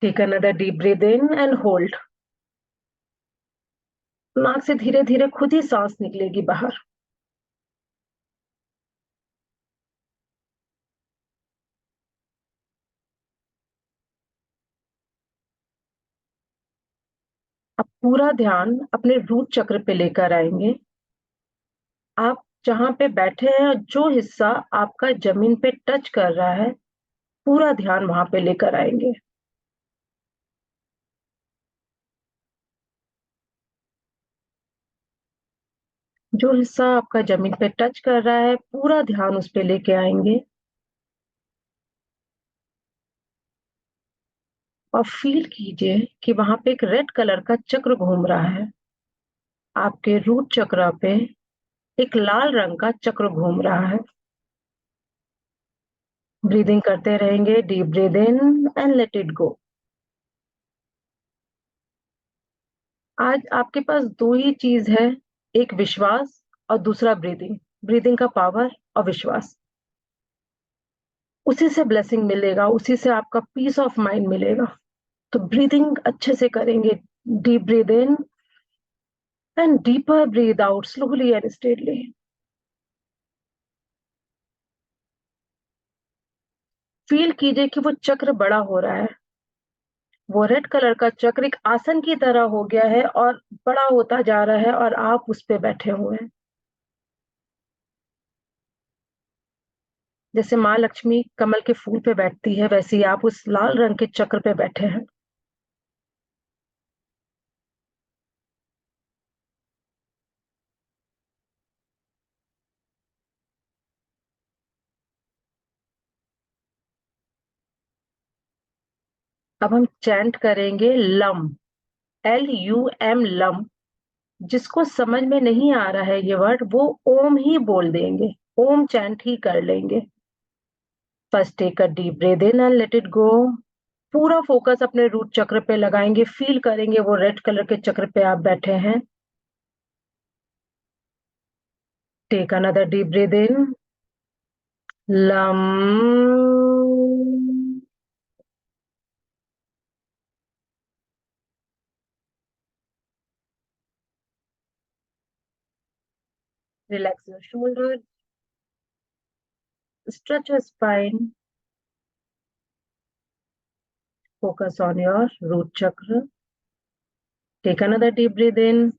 Take another deep breath in and hold. नाक से धीरे धीरे खुद ही सांस निकलेगी बाहर। अब पूरा ध्यान अपने रूट चक्र पे लेकर आएंगे। आप जहां पे बैठे हैं, जो हिस्सा आपका जमीन पे टच कर रहा है, पूरा ध्यान वहां पे लेकर आएंगे। जो हिस्सा आपका जमीन पे टच कर रहा है, पूरा ध्यान उस पे लेके आएंगे। और फील कीजिए कि वहां पे एक रेड कलर का चक्र घूम रहा है। आपके रूट चक्र पे एक लाल रंग का चक्र घूम रहा है। ब्रीदिंग करते रहेंगे। Deep breathe in and let it गो। आज आपके पास दो ही चीज है, एक विश्वास और दूसरा ब्रीदिंग। ब्रीदिंग का पावर और विश्वास, उसी से ब्लेसिंग मिलेगा, उसी से आपका पीस ऑफ माइंड मिलेगा। तो ब्रीदिंग अच्छे से करेंगे। Deep breathe in and deeper breathe out slowly and steadily. Feel कीजिए कि वो चक्र बड़ा हो रहा है। वो रेड कलर का चक्र एक आसन की तरह हो गया है और बड़ा होता जा रहा है, और आप उस पे बैठे हुए हैं। जैसे माँ लक्ष्मी कमल के फूल पे बैठती है, वैसे ही आप उस लाल रंग के चक्र पे बैठे हैं। अब हम चैंट करेंगे लम, LUM, लम। जिसको समझ में नहीं आ रहा है ये वर्ड, वो ओम ही बोल देंगे, ओम चैंट ही कर लेंगे। First take a deep breath in and let it go. पूरा फोकस अपने रूट चक्र पे लगाएंगे। फील करेंगे वो रेड कलर के चक्र पे आप बैठे हैं। Take another deep breath in. लम। Relax your shoulder, stretch your spine, focus on your root chakra. Take another deep breath in.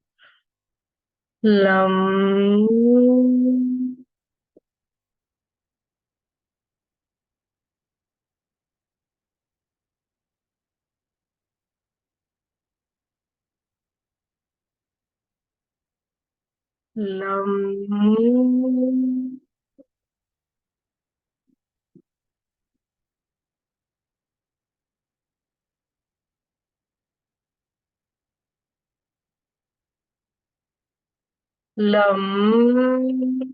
Lam. Lam. Lam.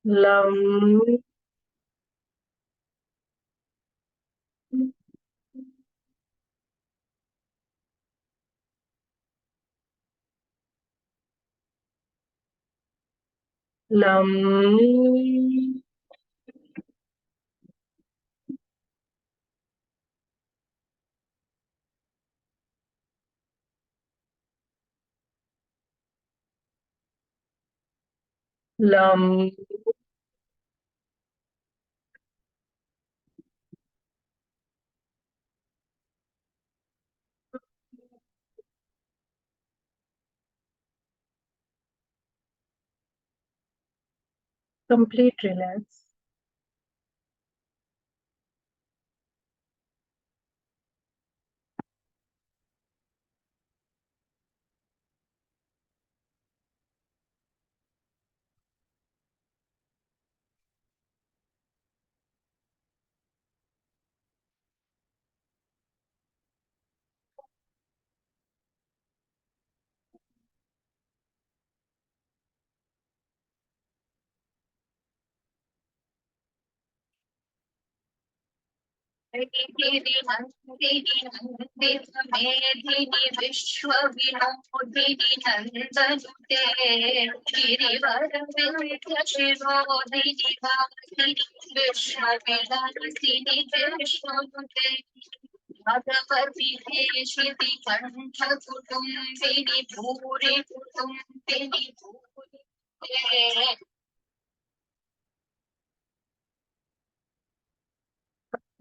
Lam. Lam. Lam. Lam. Complete relax. गिरिनन्दिनि नन्दित मेधिनि विश्वविनोदिनि नन्दनुते गिरिवरविन्ध्यशिरोदिनि वासिनि विश्वविलासिनि विष्णुनुते भगवति हेशिति कण्ठकुटुम्बिनि भूरि कुटुम्बिनि भूरि।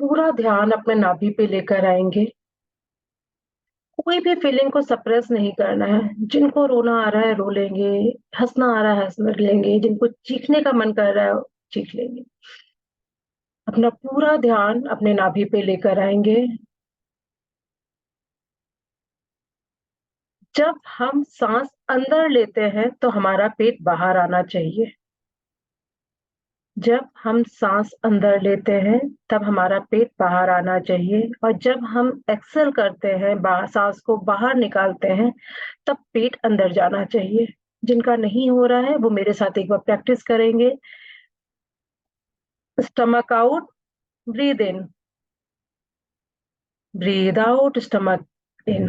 पूरा ध्यान अपने नाभि पे लेकर आएंगे। कोई भी फीलिंग को सप्रेस नहीं करना है। जिनको रोना आ रहा है रो लेंगे, हंसना आ रहा है हंस लेंगे, जिनको चीखने का मन कर रहा है चीख लेंगे। अपना पूरा ध्यान अपने नाभि पे लेकर आएंगे। जब हम सांस अंदर लेते हैं तो हमारा पेट बाहर आना चाहिए। जब हम सांस अंदर लेते हैं तब हमारा पेट बाहर आना चाहिए, और जब हम एक्सेल करते हैं, सांस को बाहर निकालते हैं, तब पेट अंदर जाना चाहिए। जिनका नहीं हो रहा है वो मेरे साथ एक बार प्रैक्टिस करेंगे। Stomach out, breathe in, breathe out, stomach in,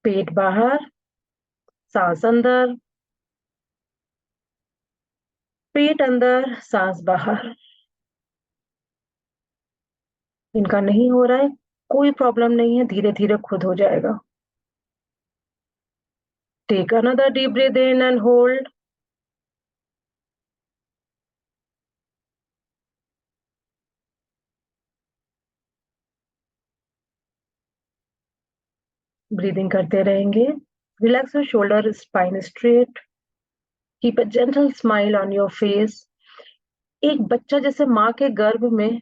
पेट बाहर, सांस अंदर, पेट अंदर, सांस बाहर। इनका नहीं हो रहा है, कोई प्रॉब्लम नहीं है, धीरे धीरे खुद हो जाएगा। Take another deep breath in and hold. Breathing करते रहेंगे। Relax your shoulder, spine straight, keep a gentle smile on your face. एक बच्चा जैसे माँ के गर्भ में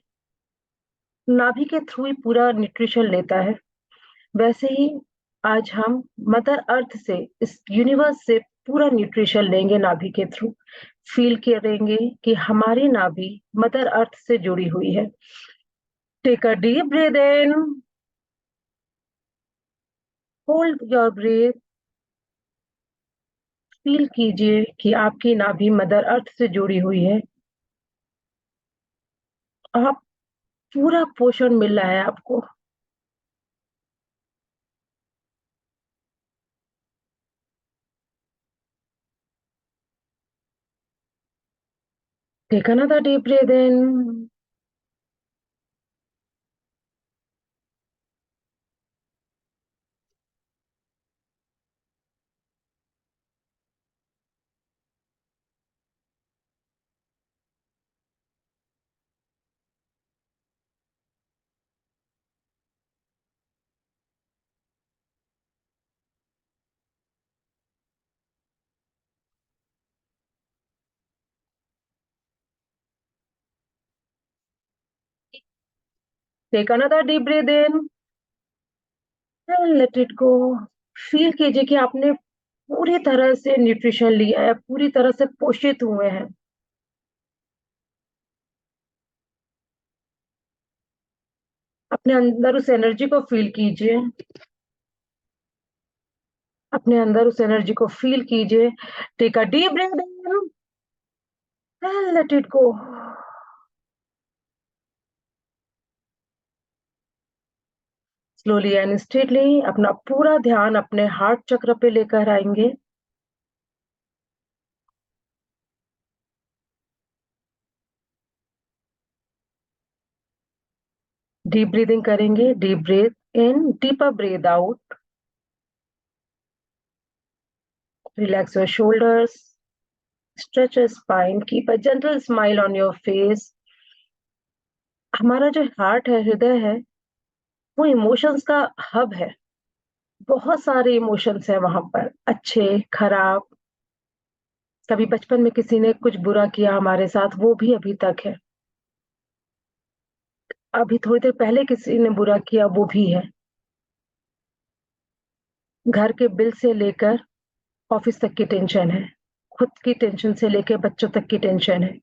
नाभि के थ्रू ही पूरा न्यूट्रिशन लेता है, वैसे ही आज हम मदर अर्थ से, इस यूनिवर्स से पूरा न्यूट्रिशन लेंगे नाभि के थ्रू। फील करेंगे कि हमारी नाभि मदर अर्थ से जुड़ी हुई है। Take a deep breath in, hold your breath. Feel कीजिए कि आपकी नाभि मदर अर्थ से जुड़ी हुई है। आप पूरा पोषण मिल रहा है आपको। Take another deep breath in, take another deep breath in and let it go. Feel कीजिए कि आपने पूरी तरह से न्यूट्रिशन लिया है, पूरी तरह से पोषित हुए हैं। अपने अंदर उस एनर्जी को फील कीजिए। अपने अंदर उस एनर्जी को फील कीजिए। Take a deep breath in and let it go. Slowly and steadily अपना पूरा ध्यान अपने हार्ट चक्र पे लेकर आएंगे। डीप ब्रीदिंग करेंगे। Deep breath in, deeper breath out. Relax your shoulders, stretch your spine, keep a gentle smile on your face. हमारा जो हार्ट है, हृदय है, वो इमोशंस का हब है। बहुत सारे इमोशंस है वहां पर, अच्छे, खराब। कभी बचपन में किसी ने कुछ बुरा किया हमारे साथ, वो भी अभी तक है। अभी थोड़ी देर पहले किसी ने बुरा किया, वो भी है। घर के बिल से लेकर ऑफिस तक की टेंशन है, खुद की टेंशन से लेकर बच्चों तक की टेंशन है,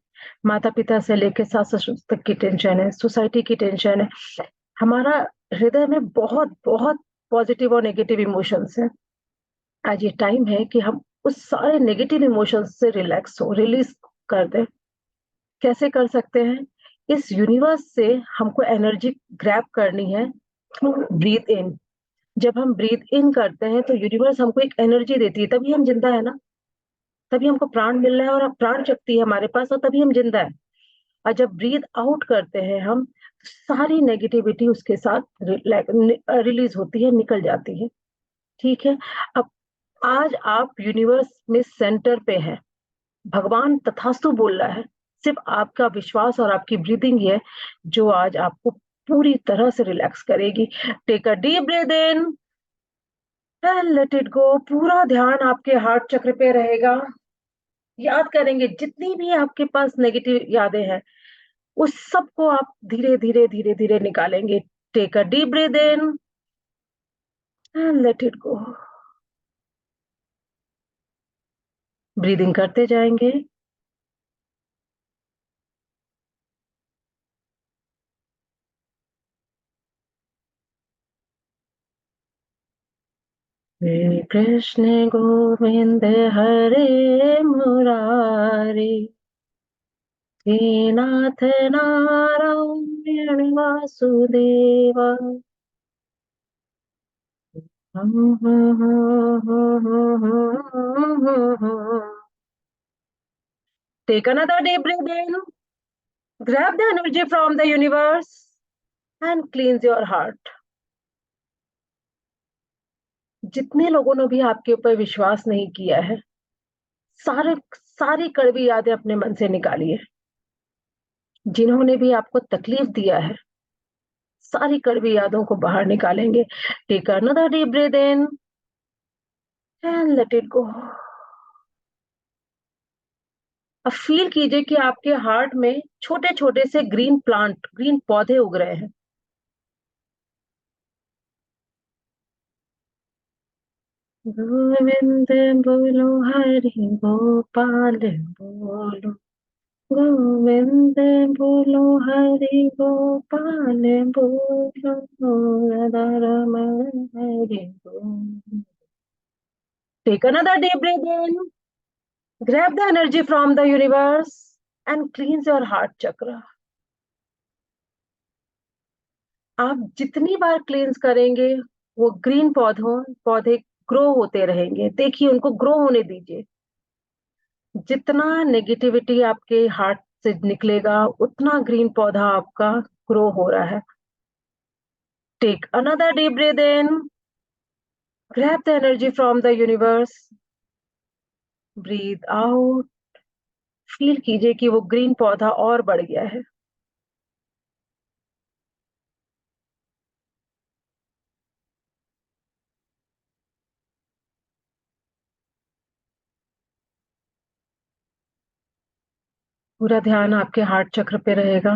माता पिता से लेकर सास ससुर तक की टेंशन है, सोसाइटी की टेंशन है। हमारा हृदय में बहुत बहुत पॉजिटिव और नेगेटिव इमोशंस है। आज ये टाइम है कि हम उस सारे नेगेटिव इमोशंस से रिलैक्स हो, रिलीज कर दें। कैसे कर सकते हैं? इस यूनिवर्स से हमको एनर्जी ग्रैब करनी है थ्रू ब्रीथ इन। जब हम ब्रीथ इन करते हैं तो यूनिवर्स हमको एक एनर्जी देती है, तभी हम जिंदा है ना, तभी हमको प्राण मिल रहा है और अब प्राण शक्ति है हमारे पास और तभी हम जिंदा है। और जब ब्रीथ आउट करते हैं हम, सारी नेगेटिविटी उसके साथ रिलीज होती है, निकल जाती है। ठीक है। अब आज आप यूनिवर्स में सेंटर पे हैं, भगवान तथास्तु बोल रहा है, सिर्फ आपका विश्वास और आपकी ब्रीदिंग ही है जो आज आपको पूरी तरह से रिलैक्स करेगी। Take a deep breath in and let it go. पूरा ध्यान आपके हार्ट चक्र पे रहेगा। याद करेंगे जितनी भी आपके पास नेगेटिव यादें हैं, उस सब को आप धीरे धीरे धीरे धीरे निकालेंगे। Take a deep breath in and let it go. Breathing करते जाएंगे। श्री कृष्ण गोविंद हरे Murari, Srinath Narayan Vasudeva. Take another deep breath in, grab the energy from the universe and cleanse your heart. जितने लोगों ने भी आपके ऊपर विश्वास नहीं किया है, सारी कड़वी यादें अपने मन से निकालिए। जिन्होंने भी आपको तकलीफ दिया है, सारी कड़वी यादों को बाहर निकालेंगे। Take another deep breath in and let it go. अब फील कीजिए कि आपके हार्ट में छोटे छोटे से ग्रीन पौधे उग रहे हैं। गोविंद बोलो हरि गोपाल बोलो, गोविंद बोलो हरि गोपाल बोलो, राधा रमण हरि बोलो। Take another deep breath in, grab the energy from the universe and cleanse your heart chakra. आप जितनी बार क्लींस करेंगे, वो ग्रीन पौधे ग्रो होते रहेंगे। देखिए, उनको ग्रो होने दीजिए। जितना नेगेटिविटी आपके हार्ट से निकलेगा, उतना ग्रीन पौधा आपका ग्रो हो रहा है। Take another deep breath in, grab the energy from the universe, breathe out। Feel कीजिए कि वो ग्रीन पौधा और बढ़ गया है। पूरा ध्यान आपके हार्ट चक्र पे रहेगा।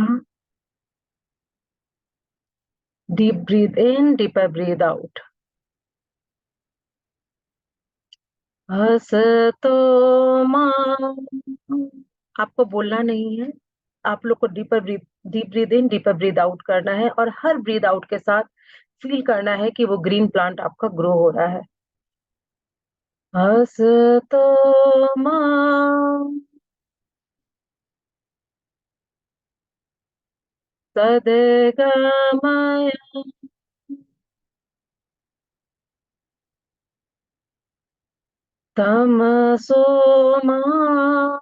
Deep breath in, deeper breath out. हसतो मां, आपको बोलना नहीं है, आप लोग को deep breath in deeper breath out करना है और हर ब्रीथ आउट के साथ फील करना है कि वो ग्रीन प्लांट आपका ग्रो हो रहा है। हसतो मां सद्गमय, तमसो मां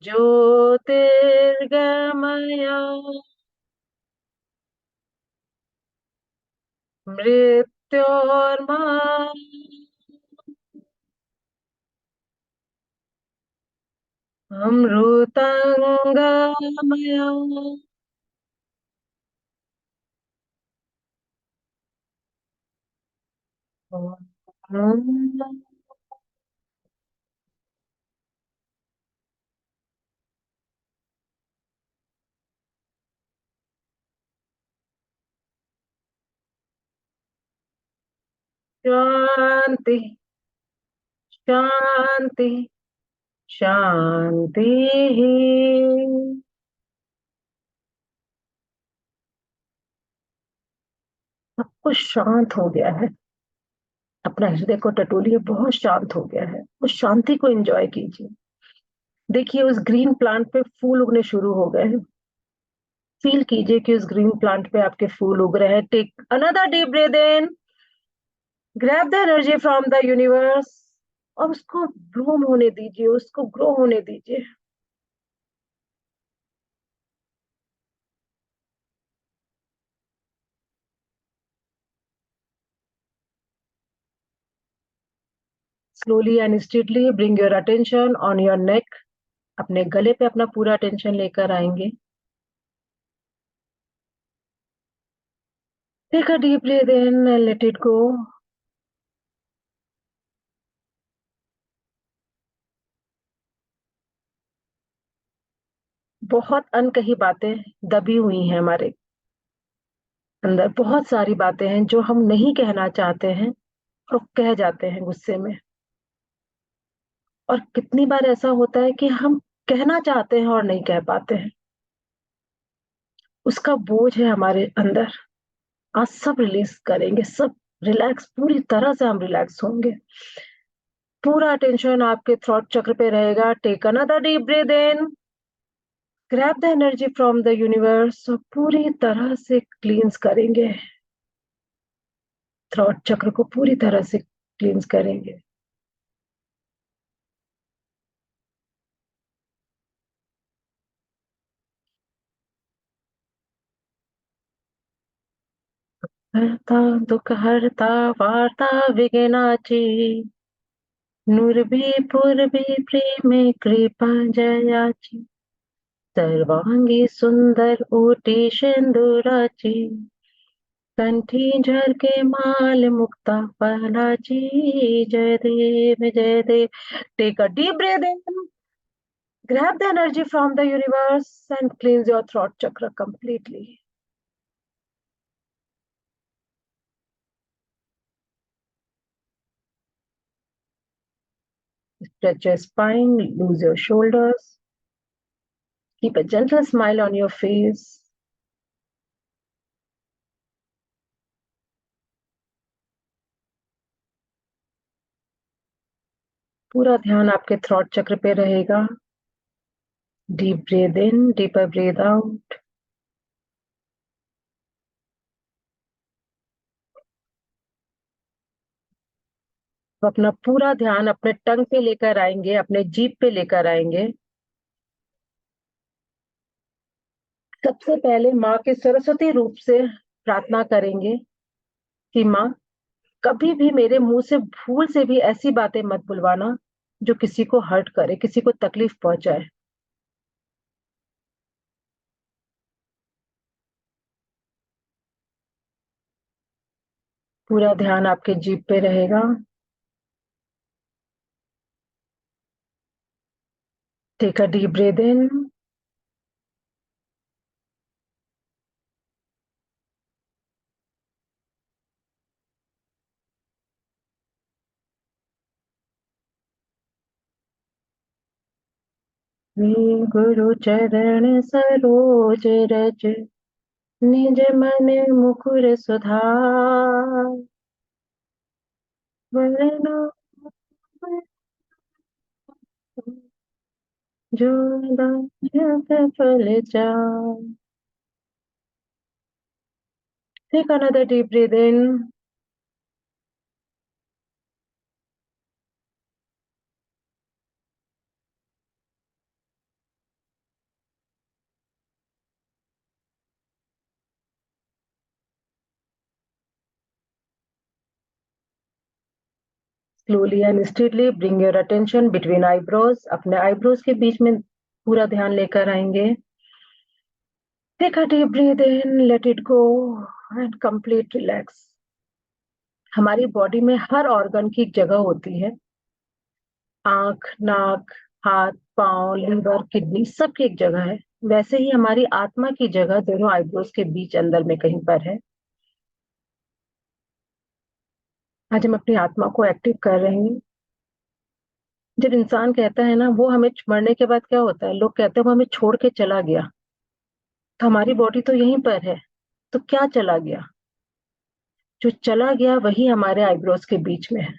ज्योतिर्गमय, मृत्योर्मा अमृतंगमय। शांति शांति शांति। सब कुछ शांत हो गया है। अपना हृदय को टटोलिए, बहुत शांत हो गया है। उस शांति को एंजॉय कीजिए। देखिए उस ग्रीन प्लांट पे फूल उगने शुरू हो गए हैं। फील कीजिए कि उस ग्रीन प्लांट पे आपके फूल उग रहे हैं। Take another deep breath in, grab the energy from the universe और उसको ब्लूम होने दीजिए, उसको ग्रो होने दीजिए। Slowly and steadily bring your attention on your neck. अपने गले पे अपना पूरा अटेंशन लेकर आएंगे। Take a deep breath in and let it go. बहुत अनकही बातें दबी हुई हैं हमारे अंदर। बहुत सारी बातें हैं जो हम नहीं कहना चाहते हैं और कह जाते हैं गुस्से में। और कितनी बार ऐसा होता है कि हम कहना चाहते हैं और नहीं कह पाते हैं। उसका बोझ है हमारे अंदर। आज सब रिलीज करेंगे, सब रिलैक्स, पूरी तरह से हम रिलैक्स होंगे। पूरा टेंशन आपके थ्रोट चक्र पे रहेगा। Take another deep breath in, grab the energy from the universe और पूरी तरह से क्लींस करेंगे। थ्रोट चक्र को पूरी तरह से क्लींस करेंगे। हरता दुख हरता वार्ता विघ्नाची, नुरभी पूर्वी प्रेमे कृपा जयाची, सर्वांगी सुंदर ओटी शेंदुराची, कंठी झलके माल मुक्ता फलाची। जय देव जय देव। Take a deep breath in, grab the energy from the universe and cleanse your throat chakra completely. Stretch your spine, loose your shoulders. Keep a gentle smile on your face. पूरा ध्यान आपके throat chakra पे रहेगा। Deep breathe in, deeper breathe out. अपना पूरा ध्यान अपने टंग पे लेकर आएंगे, अपने जीभ पे लेकर आएंगे। सबसे पहले माँ के सरस्वती रूप से प्रार्थना करेंगे कि माँ, कभी भी मेरे मुंह से भूल से भी ऐसी बातें मत बुलवाना जो किसी को हर्ट करे, किसी को तकलीफ पहुंचाए। पूरा ध्यान आपके जीभ पे रहेगा। Take a deep breath in. गुरु चरण सरोज रज, निज मन मुकुर सुधार। वरना जो दान फल चार। Take another deep breath in. Slowly and steadily bring your attention between eyebrows. अपने eyebrows के बीच में पूरा ध्यान लेकर आएंगे। Take a deep breath in, let it go and complete relax. हमारी बॉडी में हर ऑर्गन की एक जगह होती है। आंख, नाक, हाथ, पांव, लीवर, किडनी, सबकी एक जगह है। वैसे ही हमारी आत्मा की जगह दोनों आईब्रोज के बीच अंदर में कहीं पर है। आज हम अपनी आत्मा को एक्टिव कर रहे हैं। जब इंसान कहता है ना, वो हमें मरने के बाद क्या होता है, लोग कहते हैं वो हमें छोड़ के चला गया। तो हमारी बॉडी तो यहीं पर है, तो क्या चला गया? जो चला गया वही हमारे आईब्रोज के बीच में है।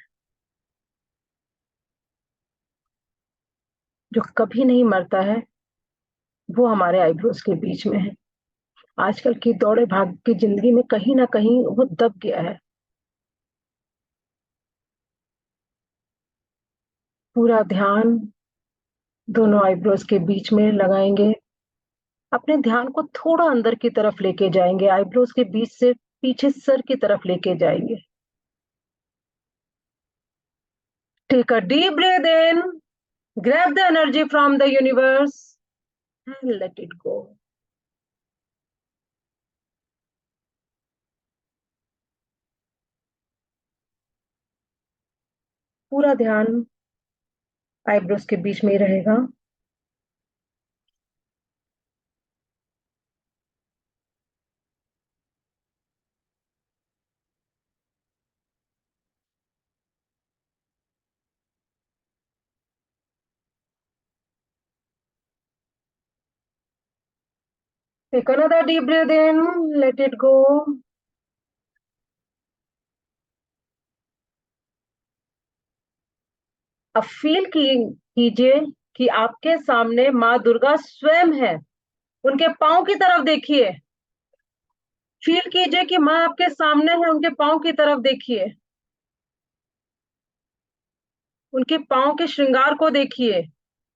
जो कभी नहीं मरता है, वो हमारे आईब्रोज के बीच में है। आजकल की दौड़े भाग की जिंदगी में कहीं ना कहीं वो दब गया है। पूरा ध्यान दोनों आईब्रोज के बीच में लगाएंगे। अपने ध्यान को थोड़ा अंदर की तरफ लेके जाएंगे, आईब्रोज के बीच से पीछे सर की तरफ लेके जाएंगे। Take a deep breath in, grab the energy from the universe and let it go. पूरा ध्यान आईब्रोज के बीच में ही रहेगा। Take another deep breath in, let it go. अब फील कीजिए कि आपके सामने माँ दुर्गा स्वयं है। उनके पांव की तरफ देखिए। फील कीजिए कि माँ आपके सामने है, उनके पांव की तरफ देखिए। उनके पांव के श्रृंगार को देखिए।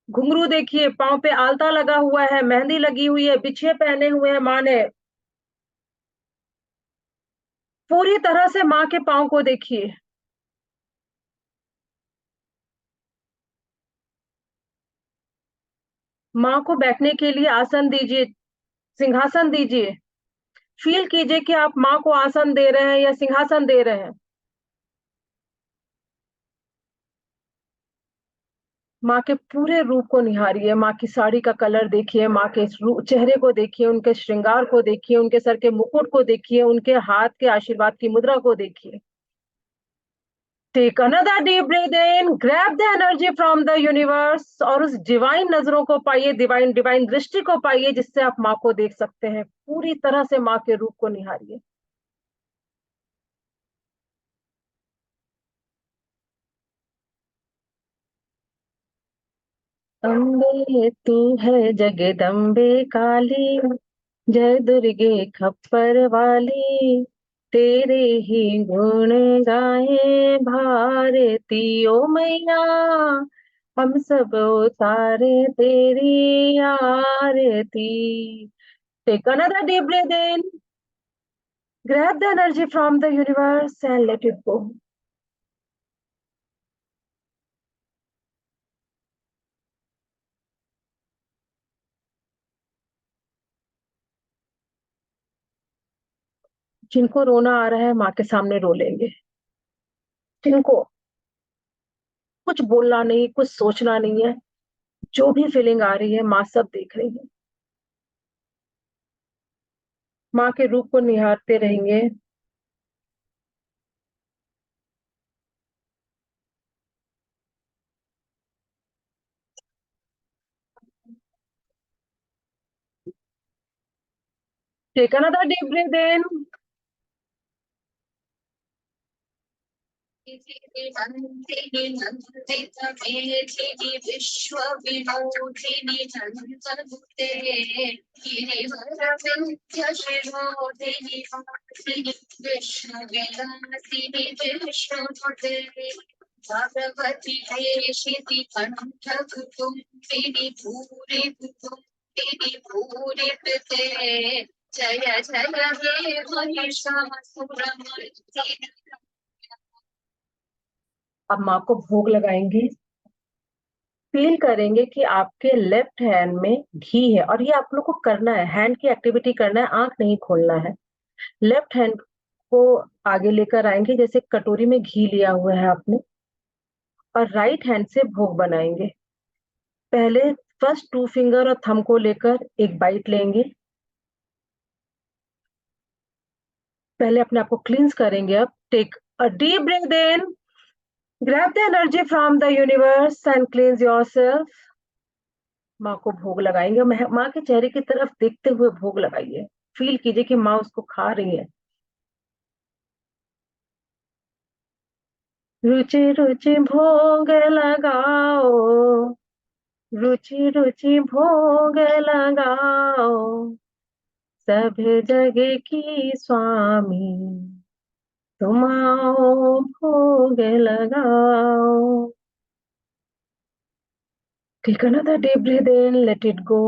घुंघरू देखिए, पांव पे आलता लगा हुआ है, मेहंदी लगी हुई है, बिछिए पहने हुए हैं माँ ने। पूरी तरह से माँ के पांव को देखिए। माँ को बैठने के लिए आसन दीजिए, सिंहासन दीजिए। फील कीजिए कि आप माँ को आसन दे रहे हैं या सिंहासन दे रहे हैं। माँ के पूरे रूप को निहारिए। माँ की साड़ी का कलर देखिए, माँ के चेहरे को देखिए, उनके श्रृंगार को देखिए, उनके सर के मुकुट को देखिए, उनके हाथ के आशीर्वाद की मुद्रा को देखिए। Take another deep breath in, grab the energy from the universe और उस डिवाइन नजरों को पाइए, डिवाइन डिवाइन दृष्टि को पाइए जिससे आप माँ को देख सकते हैं। पूरी तरह से माँ के रूप को निहारिए। अम्बे तू है जगदम्बे काली, जय दुर्गे खप्पर वाली, तेरे ही गुण गाए भारती ओ मैया, हम सब उतारे तेरी आरती। Take another deep breath in, grab the energy from the universe and let it go. जिनको रोना आ रहा है माँ के सामने रो लेंगे। जिनको कुछ बोलना नहीं, कुछ सोचना नहीं है, जो भी फीलिंग आ रही है माँ सब देख रही है। माँ के रूप को निहारते रहेंगे। टेक अनदर डीप ब्रीथ इन, नंदिनी नंदित मेदिनी विश्व विनोदिनी नंदनुते गिरिवर विंध्य शिरोदिनी वासिनी विष्णु विलासिनी विष्णुनुते भगवती हेशिति कंठ कुटुंबिनी भूरि कुटुंबिनी भूरि कृते जय जय हे महिषासुरमर्दिनी। अब माँ को भोग लगाएंगे। फील करेंगे कि आपके लेफ्ट हैंड में घी है और ये आप लोग को करना है, हैंड की एक्टिविटी करना है, आंख नहीं खोलना है। लेफ्ट हैंड को आगे लेकर आएंगे जैसे कटोरी में घी लिया हुआ है आपने, और राइट हैंड से भोग बनाएंगे। पहले फर्स्ट टू फिंगर और थंब को लेकर एक बाइट लेंगे। पहले अपने आप को क्लींस करेंगे। अब take a deep breath in, grab the energy from the universe and cleanse yourself. माँ को भोग लगाएंगे। माँ के चेहरे की तरफ देखते हुए भोग लगाइए। फील कीजिए कि माँ उसको खा रही है। रुचि रुचि भोग लगाओ, रुचि रुचि भोग लगाओ, सब जग की स्वामी, तुम आओ भोग लगाओ. Take another deep breath in, let it go.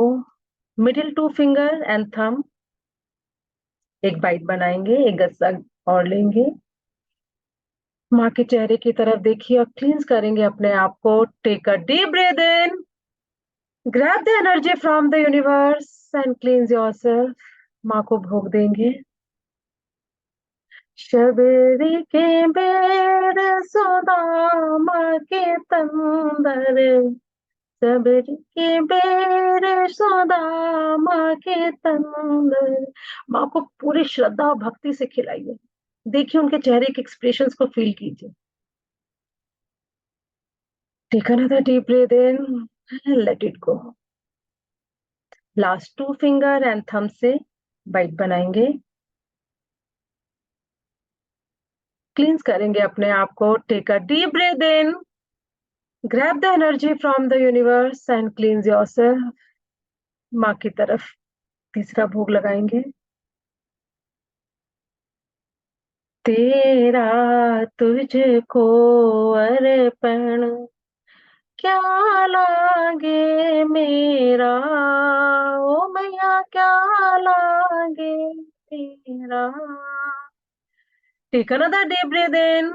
Middle two finger and thumb. एक बाइट बनाएंगे, एक गस्सा और लेंगे. माँ के चेहरे की तरफ देखिए और क्लींस करेंगे अपने आप को. Take a deep breath in, grab the energy from the universe and cleanse yourself. माँ को भोग देंगे. शबरी के बेर सुदामा के तंदर, सब्र के बेर सुदामा के तंदर. माँ को पूरी श्रद्धा और भक्ति से खिलाइए. देखिए उनके चेहरे के एक्सप्रेशंस को फील कीजिए. Take another deep breath in, let it go. Last two finger and thumb से बाइट बनाएंगे. क्लींस करेंगे अपने आप को. Take a deep breath in, grab the energy from the universe and cleanse yourself. माँ की तरफ तीसरा भोग लगाएंगे. तेरा तुझको अर्पण, क्या लागे मेरा, ओ मैया क्या लागे तेरा. Take another deep breath in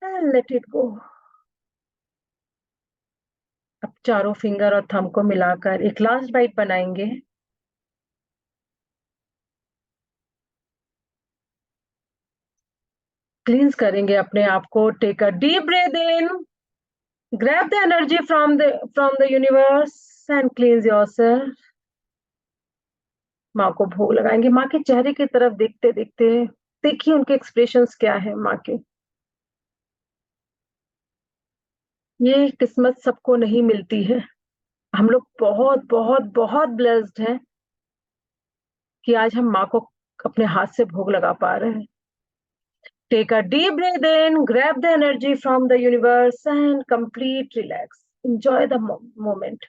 and let it go. अब चारों फिंगर और थंब को मिलाकर एक लास्ट बाइट बनाएंगे. क्लींस करेंगे अपने आप को. Take a deep breath in, grab the energy from the universe and cleanse yourself. माँ को भोग लगाएंगे. माँ के चेहरे की तरफ देखते देखते देखिए उनके एक्सप्रेशंस क्या है माँ के. ये किस्मत सबको नहीं मिलती है. हम लोग बहुत बहुत बहुत ब्लेस्ड हैं कि आज हम माँ को अपने हाथ से भोग लगा पा रहे हैं. Take a deep breath in, grab the energy from the universe and complete relax. Enjoy the moment.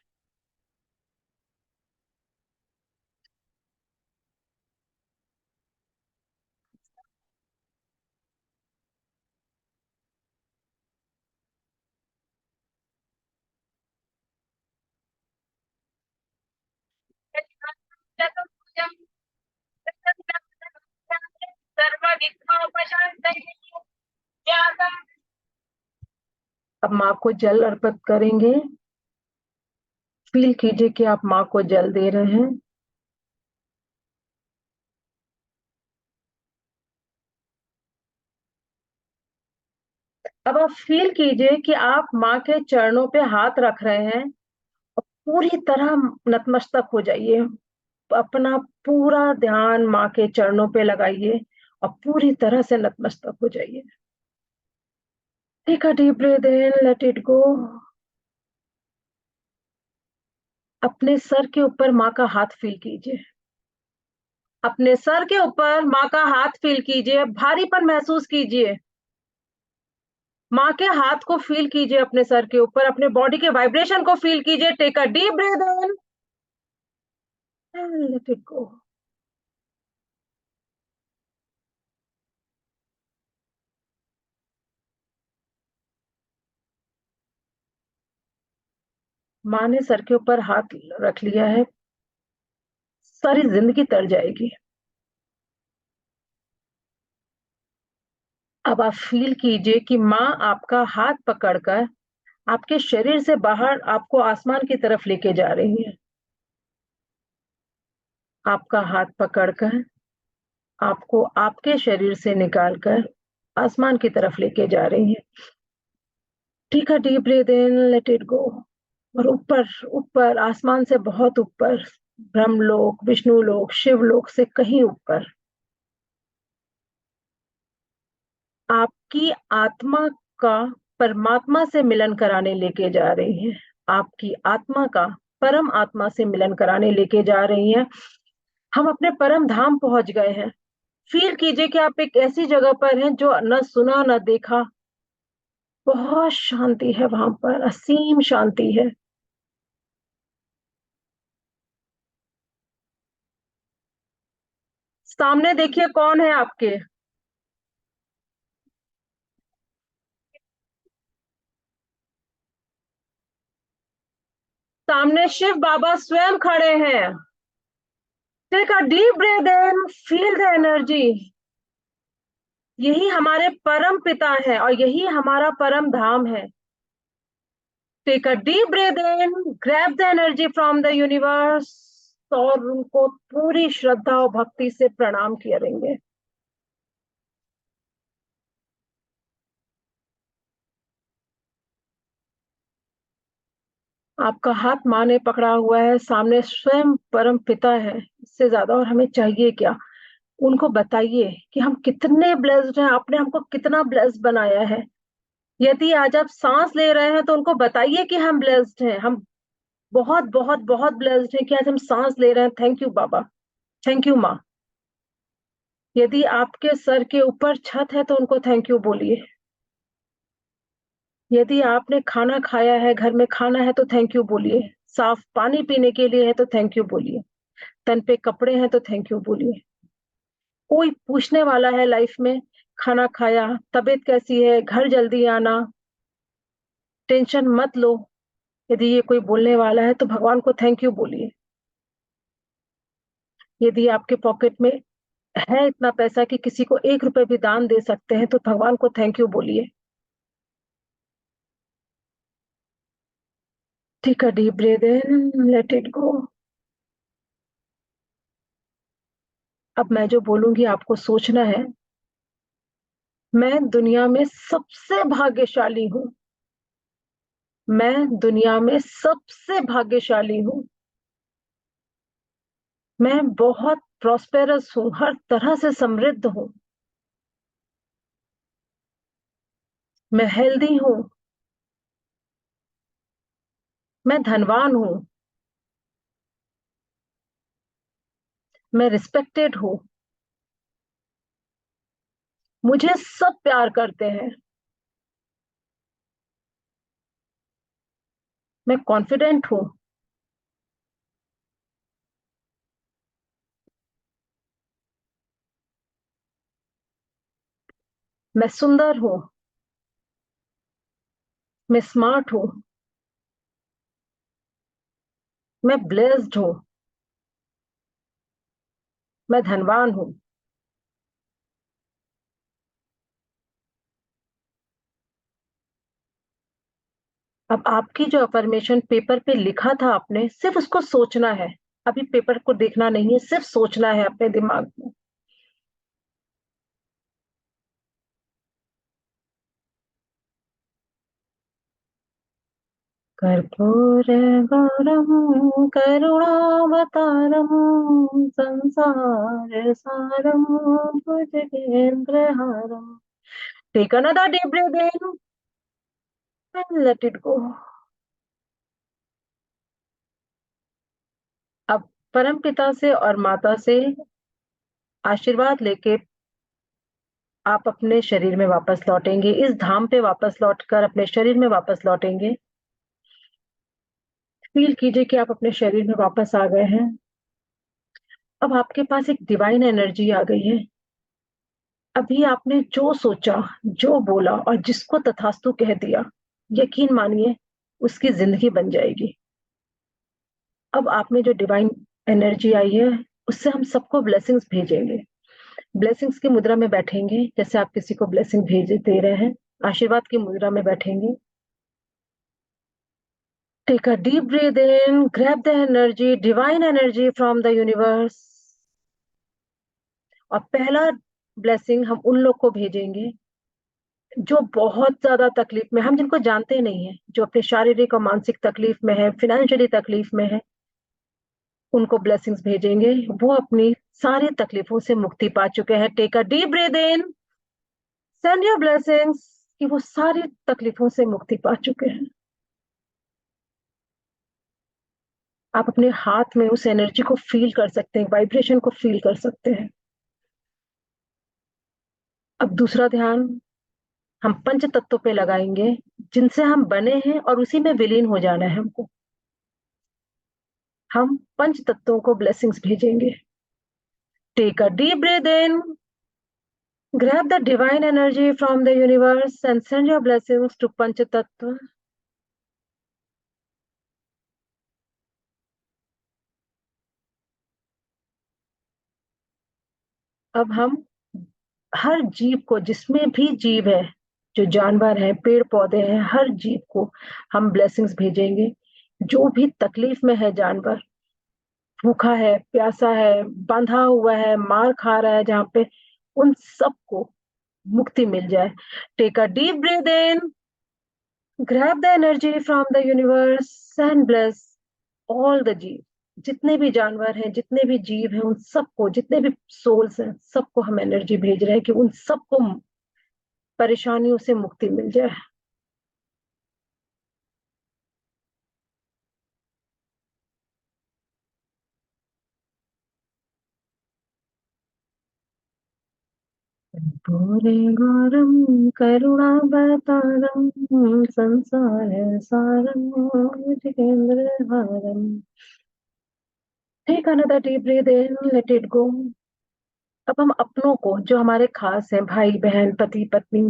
अब माँ को जल अर्पित करेंगे. फील कीजिए कि आप माँ को जल दे रहे हैं. अब आप फील कीजिए कि आप माँ के चरणों पे हाथ रख रहे हैं और पूरी तरह नतमस्तक हो जाइए. अपना पूरा ध्यान माँ के चरणों पे लगाइए और पूरी तरह से नतमस्तक हो जाइए. Take a deep breath in, let it go. अपने सर के ऊपर माँ का हाथ फील कीजिए. अपने सर के ऊपर माँ का हाथ फील कीजिए. भारीपन महसूस कीजिए. माँ के हाथ को फील कीजिए अपने सर के ऊपर. अपने बॉडी के वाइब्रेशन को फील कीजिए. Take a deep breath in and let it go. माँ ने सर के ऊपर हाथ रख लिया है. सारी जिंदगी तर जाएगी. अब आप फील कीजिए कि माँ आपका हाथ पकड़कर आपके शरीर से बाहर आपको आसमान की तरफ लेके जा रही है. आपका हाथ पकड़कर आपको आपके शरीर से निकालकर आसमान की तरफ लेके जा रही है. Take a deep breath in, let it go. और ऊपर ऊपर आसमान से बहुत ऊपर, ब्रह्मलोक, विष्णुलोक, शिवलोक से कहीं ऊपर आपकी आत्मा का परमात्मा से मिलन कराने लेके जा रही है. आपकी आत्मा का परम आत्मा से मिलन कराने लेके जा रही है. हम अपने परम धाम पहुंच गए हैं. फील कीजिए कि आप एक ऐसी जगह पर हैं जो न सुना न देखा. बहुत शांति है वहां पर, असीम शांति है. सामने देखिए कौन है आपके। सामने शिव बाबा स्वयं खड़े हैं। Take a deep breath in, feel the energy. यही हमारे परम पिता है और यही हमारा परम धाम है। Take a deep breath in, grab the energy from the universe और उनको पूरी श्रद्धा और भक्ति से प्रणाम करेंगे। आपका हाथ माँ ने पकड़ा हुआ है, सामने स्वयं परम पिता है, इससे ज्यादा और हमें चाहिए क्या। उनको बताइए कि हम कितने ब्लेस्ड हैं, आपने हमको कितना ब्लेस्ड बनाया है। यदि आज आप सांस ले रहे हैं तो उनको बताइए कि हम ब्लेस्ड हैं, हम बहुत बहुत बहुत ब्लेस्ड हैं कि आज हम सांस ले रहे हैं। Thank you Baba, thank you माँ। यदि आपके सर के ऊपर छत है तो उनको थैंक यू बोलिए। यदि आपने खाना खाया है, घर में खाना है तो थैंक यू बोलिए। साफ पानी पीने के लिए है तो थैंक यू बोलिए। तन पे कपड़े हैं तो थैंक यू बोलिए। कोई पूछने वाला है लाइफ में, खाना खाया, तबीयत कैसी है, घर जल्दी आना, टेंशन मत लो, यदि ये कोई बोलने वाला है तो भगवान को थैंक यू बोलिए। यदि आपके पॉकेट में है इतना पैसा कि किसी को 1 रुपए भी दान दे सकते हैं तो भगवान को थैंक यू बोलिए। Take a deep breath in, let it go. अब मैं जो बोलूंगी आपको सोचना है। मैं दुनिया में सबसे भाग्यशाली हूँ। मैं दुनिया में सबसे भाग्यशाली हूँ। मैं बहुत प्रॉस्पेरस हूँ, हर तरह से समृद्ध हूँ। मैं हेल्दी हूँ। मैं धनवान हूँ। मैं रिस्पेक्टेड हूँ। मुझे सब प्यार करते हैं। मैं कॉन्फिडेंट हूँ। मैं सुंदर हूँ। मैं स्मार्ट हूँ। मैं ब्लेस्ड हूँ। मैं धनवान हूँ। अब आपकी जो अफर्मेशन पेपर पे लिखा था आपने, सिर्फ उसको सोचना है। अभी पेपर को देखना नहीं है, सिर्फ सोचना है अपने दिमाग में। कर्पूरगौरं करुणावतारं संसार सारं भुजगेन्द्रहारं। Take another deep breath in and let it go. अब परम पिता से और माता से आशीर्वाद लेके आप अपने शरीर में वापस लौटेंगे, इस धाम पे वापस लौटकर अपने शरीर में वापस लौटेंगे। फील कीजिए कि आप अपने शरीर में वापस आ गए हैं। अब आपके पास एक डिवाइन एनर्जी आ गई है। अभी आपने जो सोचा, जो बोला और जिसको तथास्तु कह दिया, यकीन मानिए उसकी जिंदगी बन जाएगी। अब आप में जो डिवाइन एनर्जी आई है, उससे हम सबको ब्लेसिंग्स भेजेंगे। ब्लेसिंग्स की मुद्रा में बैठेंगे, जैसे आप किसी को ब्लेसिंग भेज दे रहे हैं। आशीर्वाद की मुद्रा में बैठेंगे। Take a deep breath in, grab the energy, divine energy from the universe. और पहला ब्लेसिंग हम उन लोग को भेजेंगे जो बहुत ज्यादा तकलीफ में, हम जिनको जानते नहीं है, जो अपने शारीरिक और मानसिक तकलीफ में है, फाइनेंशियली तकलीफ में है, उनको ब्लेसिंग्स भेजेंगे। वो अपनी सारी तकलीफों से मुक्ति पा चुके हैं। Take a deep breath in, send your blessings कि वो सारी तकलीफों से मुक्ति पा चुके हैं। आप अपने हाथ में उस एनर्जी को फील कर सकते हैं, वाइब्रेशन को फील कर सकते हैं। अब दूसरा ध्यान हम पंच तत्वों पे लगाएंगे, जिनसे हम बने हैं और उसी में विलीन हो जाना है हमको। हम पंच तत्वों को ब्लेसिंग्स भेजेंगे। Take a deep breath in, grab the divine energy from the universe and send your blessings to Panchatattva. अब हम हर जीव को, जिसमें भी जीव है, जो जानवर है, पेड़ पौधे हैं, हर जीव को हम ब्लेसिंग्स भेजेंगे। जो भी तकलीफ में है जानवर, भूखा है, प्यासा है, बंधा हुआ है, मार खा रहा है जहाँ पे, उन सबको मुक्ति मिल जाए। Take a deep breath in, grab the energy from the universe and bless all the जीव। जितने भी जानवर हैं, जितने भी जीव हैं, उन सबको, जितने भी सोल्स हैं, सबको हम एनर्जी भेज रहे हैं कि उन सबको परेशानियों से मुक्ति मिल जाए। पूरेगारं करुणावतारं संसार सारं भुजगेन्द्रहारं। Take another deep breath in, let it go. अब हम अपनों को, जो हमारे खास हैं, भाई बहन, पति पत्नी,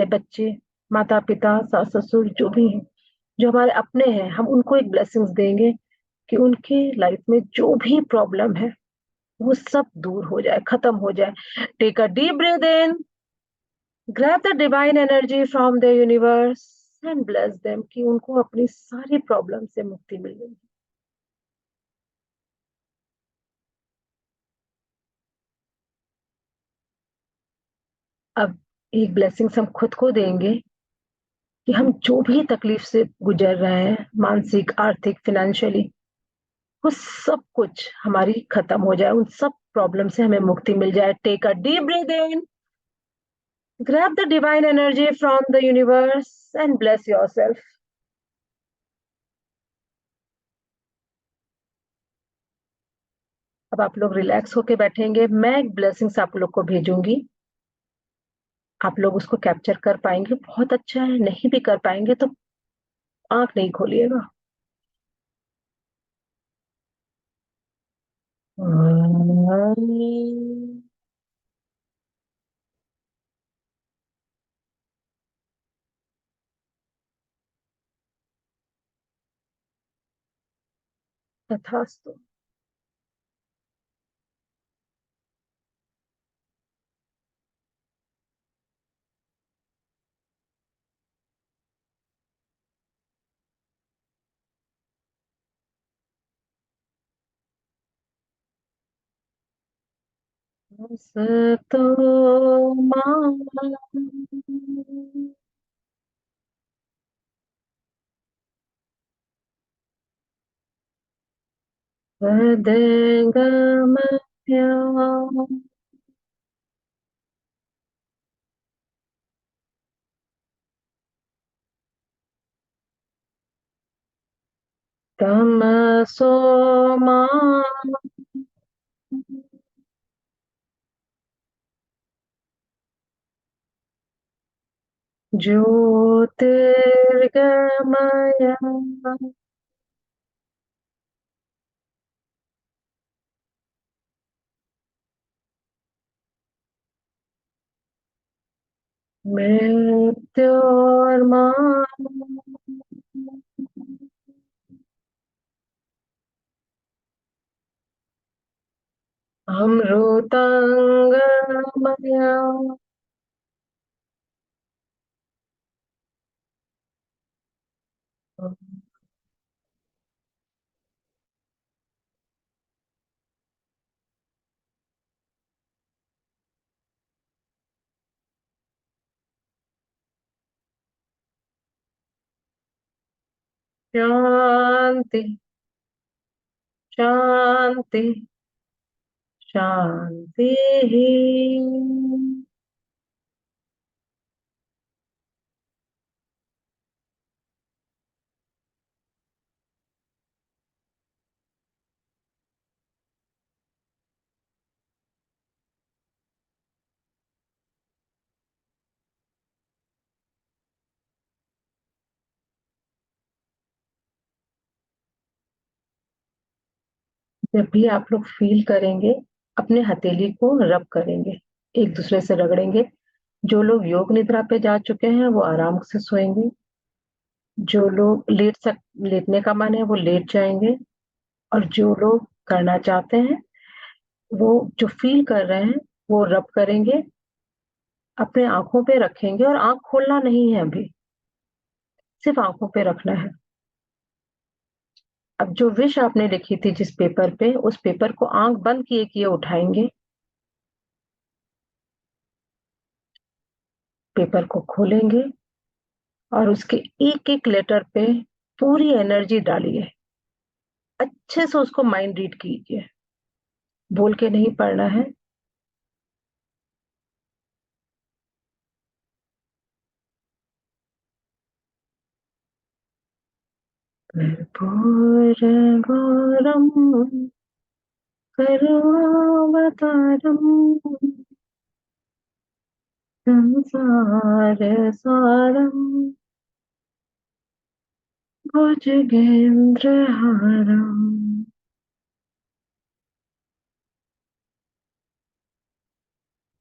बच्चे, माता पिता, सास ससुर, जो भी हैं, जो हमारे अपने हैं, हम उनको एक ब्लेसिंग्स देंगे कि उनके लाइफ में जो भी प्रॉब्लम है वो सब दूर हो जाए, खत्म हो जाए। Take a deep breath in, grab the divine energy from the universe and bless them, कि उनको अपनी सारी प्रॉब्लम से मुक्ति मिल गई। अब एक ब्लेसिंग्स हम खुद को देंगे कि हम जो भी तकलीफ से गुजर रहे हैं, मानसिक, आर्थिक, फाइनेंशियली, वो सब कुछ हमारी खत्म हो जाए, उन सब प्रॉब्लम से हमें मुक्ति मिल जाए। Take a deep breath in, grab the divine energy from the universe and bless yourself. अब आप लोग रिलैक्स होके बैठेंगे, मैं एक ब्लेसिंग्स आप लोग को भेजूंगी, आप लोग उसको कैप्चर कर पाएंगे बहुत अच्छा है, नहीं भी कर पाएंगे तो आंख नहीं खोलिएगा। तथास्तु। सतो मा हृदयंगमय तमसो मा ज्योतिर्गमय मृत्योर्मा अमृतांगमय। शांति शांति शांति। जब भी आप लोग फील करेंगे अपने हथेली को रब करेंगे, एक दूसरे से रगड़ेंगे। जो लोग योग निद्रा पे जा चुके हैं वो आराम से सोएंगे, जो लोग लेटने का मन है वो लेट जाएंगे, और जो लोग करना चाहते हैं वो जो फील कर रहे हैं वो रब करेंगे, अपने आंखों पे रखेंगे, और आंख खोलना नहीं है अभी, सिर्फ आंखों पे रखना है। अब जो विश आपने लिखी थी जिस पेपर पे, उस पेपर को आंख बंद किए किए उठाएंगे, पेपर को खोलेंगे और उसके एक एक लेटर पे पूरी एनर्जी डालिए, अच्छे से उसको माइंड रीड कीजिए, बोल के नहीं पढ़ना है। कर्पूरगौरं करुणावतारं संसारसारं भुजगेन्द्रहारं।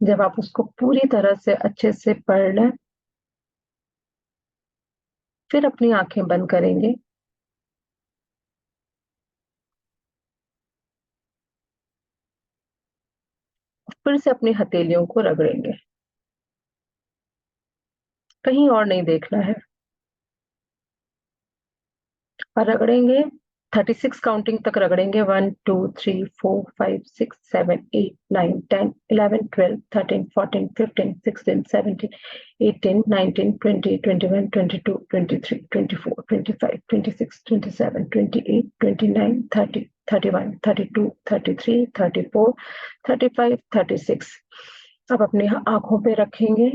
जब आप उसको पूरी तरह से अच्छे से पढ़ लें, फिर अपनी आंखें बंद करेंगे, फिर से अपनी हथेलियों को रगड़ेंगे, कहीं और नहीं देखना है, और रगड़ेंगे 36 काउंटिंग तक रगड़ेंगे। 1 2 3 4 5 6 7 8 9 10 11 12 13 14 15 16 17 18 19 20 21 22 23 24 25 26 27 28 29 30 31 32 33 34 35 36। अब अपने आंखों पे रखेंगे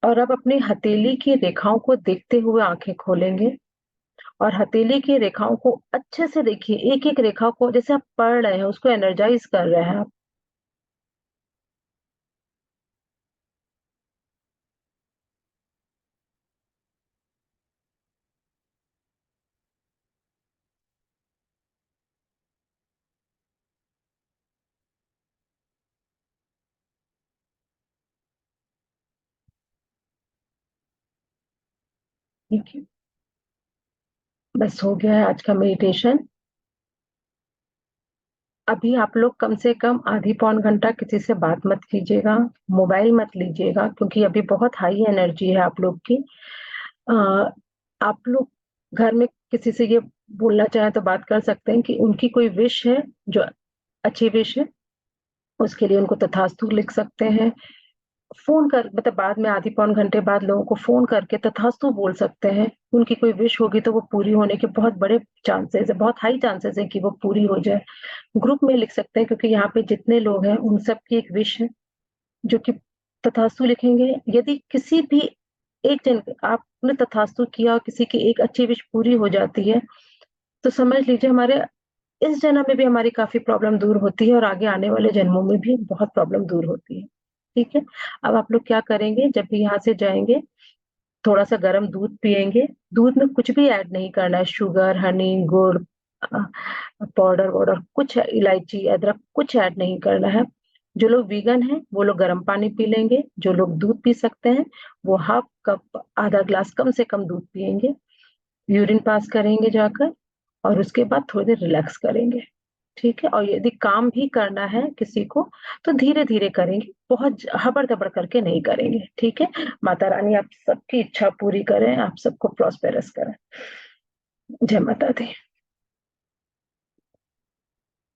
और अब अपनी हथेली की रेखाओं को देखते हुए आंखें खोलेंगे, और हथेली की रेखाओं को अच्छे से देखिए, एक-एक रेखा को जैसे आप पढ़ रहे हैं, उसको एनर्जाइज़ कर रहे हैं आप। ठीक है? बस हो गया है आज का मेडिटेशन। अभी आप लोग कम से कम आधी पौन घंटा किसी से बात मत कीजिएगा, मोबाइल मत लीजिएगा, क्योंकि अभी बहुत हाई एनर्जी है आप लोग की। अ, आप लोग घर में किसी से ये बोलना चाहें तो बात कर सकते हैं कि उनकी कोई विश है, जो अच्छी विश है, उसके लिए उनको तथास्तु लिख सकते हैं। फ़ोन कर मतलब बाद में आधी पौन घंटे बाद लोगों को फ़ोन करके तथास्तु बोल सकते हैं। उनकी कोई विश होगी तो वो पूरी होने के बहुत बड़े चांसेज़ है, बहुत हाई चांसेज़ है कि वो पूरी हो जाए। ग्रुप में लिख सकते हैं, क्योंकि यहाँ पे जितने लोग हैं उन सब की एक विश है, जो कि तथास्तु लिखेंगे। यदि किसी भी एक जन आपने तथास्तु किया और किसी की एक अच्छी विश पूरी हो जाती है, तो समझ लीजिए हमारे इस जन्म में भी हमारी काफ़ी प्रॉब्लम दूर होती है, और आगे आने वाले जन्मों में भी बहुत प्रॉब्लम दूर होती है। ठीक है? अब आप लोग क्या करेंगे, जब भी यहाँ से जाएँगे, थोड़ा-सा गरम दूध पिएँगे। दूध में कुछ भी ऐड नहीं करना है, शुगर, हनी, गुड़, अ, पाउडर-वाउडर कुछ, इलायची, अदरक कुछ ऐड नहीं करना है। जो लोग वीगन हैं, वो लोग गरम पानी पी लेंगे। जो लोग दूध पी सकते हैं, वो हाफ कप, आधा ग्लास कम से कम दूध पिएँगे। यूरिन पास करेंगे जाकर, और उसके बाद थोड़ी देर रिलैक्स करेंगे। ठीक है? और यदि काम भी करना है किसी को, तो धीरे-धीरे करेंगे, बहुत हबड़-दबड़ करके नहीं करेंगे। ठीक है? माता रानी आप सबकी इच्छा पूरी करें, आप सबको प्रॉस्पेरस करें। जय माता दी।